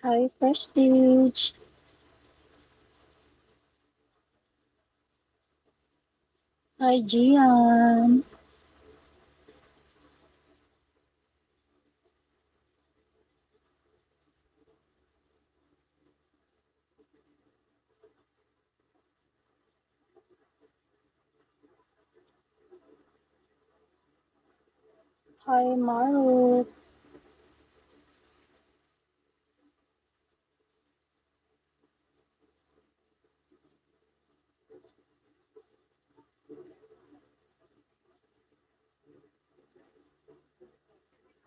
Hi, Prestige. Hi, Gian. Hi, Maru.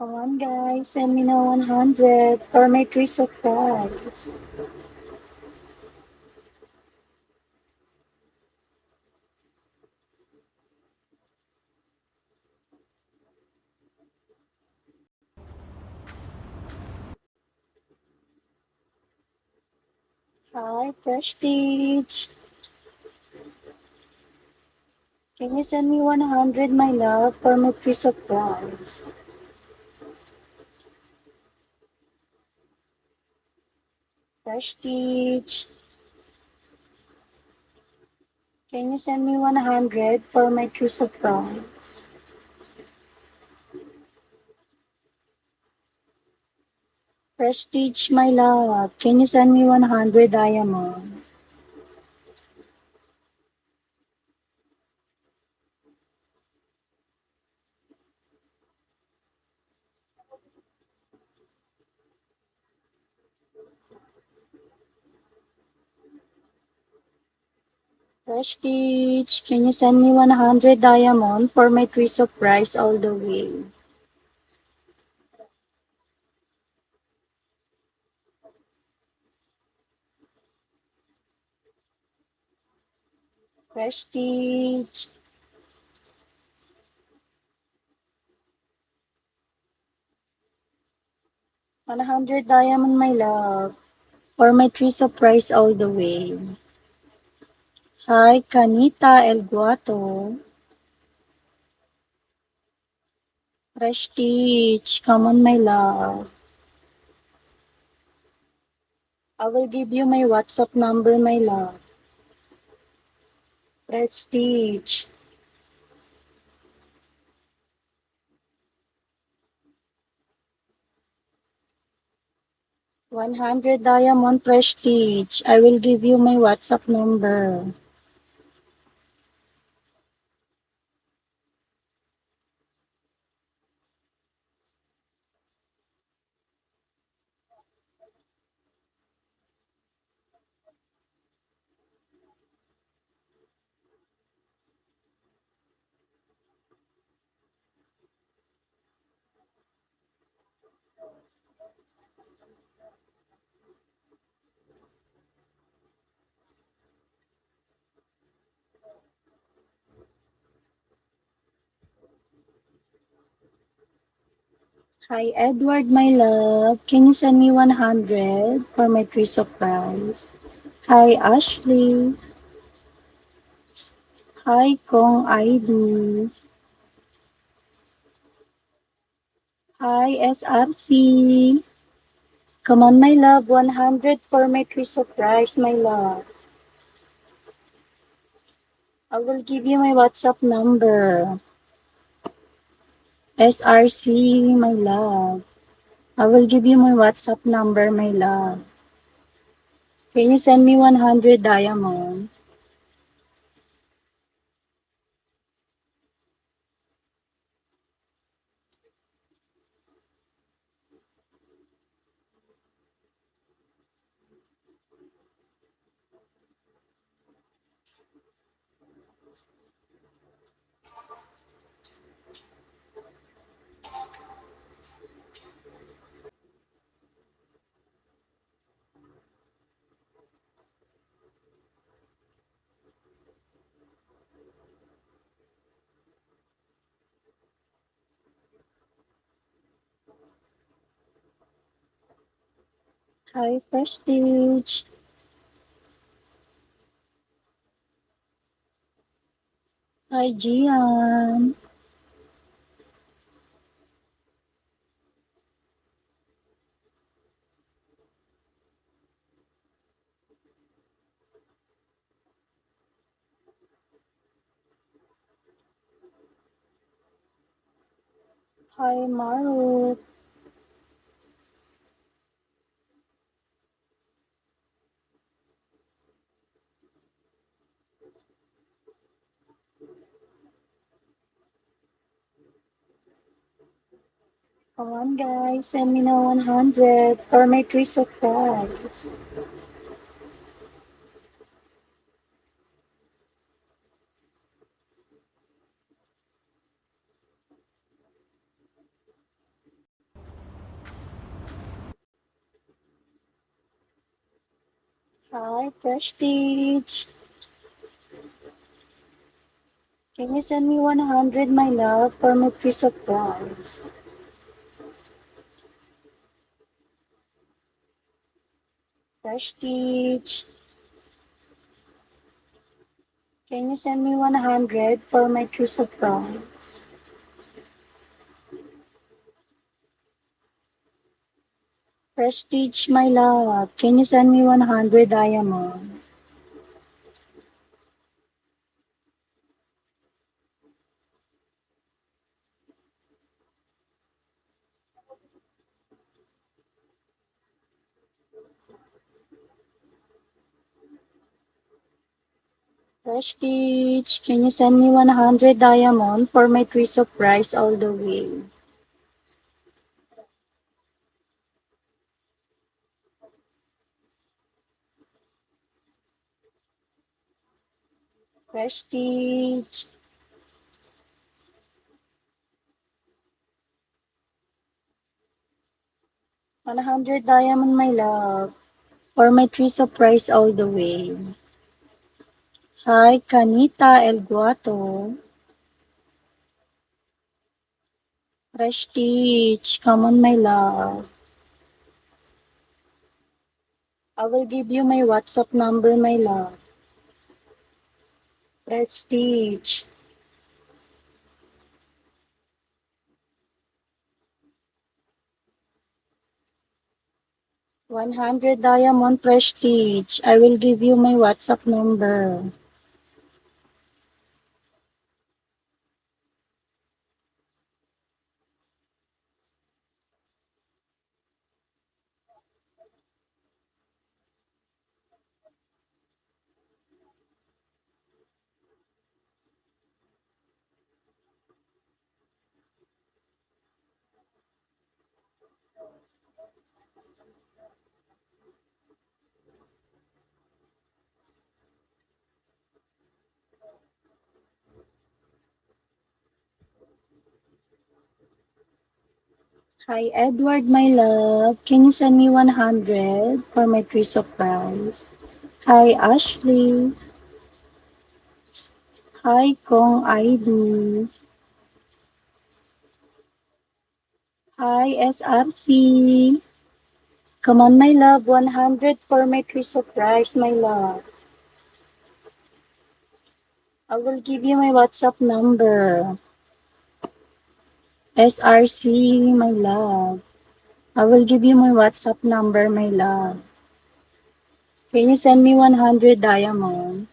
Come on, guys. Send me now 100 for my tree surprise. Hi, Prestige. Can you send me 100, my love, for my tree surprise? Prestige. Can you send me 100 for my tree surprise? Prestige, my love. Can you send me 100 diamond? Prestige, can you send me 100 diamond for my tree surprise all the way? Prestige, 100 diamond, my love, for my tree surprise all the way. Hi, Kanita El Guato. Prestige, come on, my love. I will give you my WhatsApp number, my love. Prestige, 100 diamond, Prestige. I will give you my WhatsApp number. Hi, Edward, my love. Can you send me 100 for my tree surprise? Hi, Ashley. Hi, Kong ID. Hi, SRC. Come on, my love. 100 for my tree surprise, my love. I will give you my WhatsApp number. SRC, my love. I will give you my WhatsApp number, my love. Can you send me 100 diamond? Hi, Prestige. Hi, Gian. Hi, Maru. Come on, guys. Send me now 100 for my tree surprise. Hi, Prestige. Can you send me 100, my love, for my tree surprise? Prestige. Can you send me 100 for my tree surprise? Prestige, my love. Can you send me 100 diamond? Prestige, can you send me 100 diamond for my tree surprise all the way? Prestige, 100 diamond, my love, for my tree surprise all the way. Hi, Kanita El Guato. Prestige, come on, my love. I will give you my WhatsApp number, my love. Prestige, 100 diamond prestige. I will give you my WhatsApp number. Hi, Edward, my love. Can you send me 100 for my tree surprise? Hi, Ashley. Hi, Kong ID. Hi, SRC. Come on, my love. 100 for my tree surprise, my love. I will give you my WhatsApp number. SRC, my love. I will give you my WhatsApp number, my love. Can you send me 100 diamond?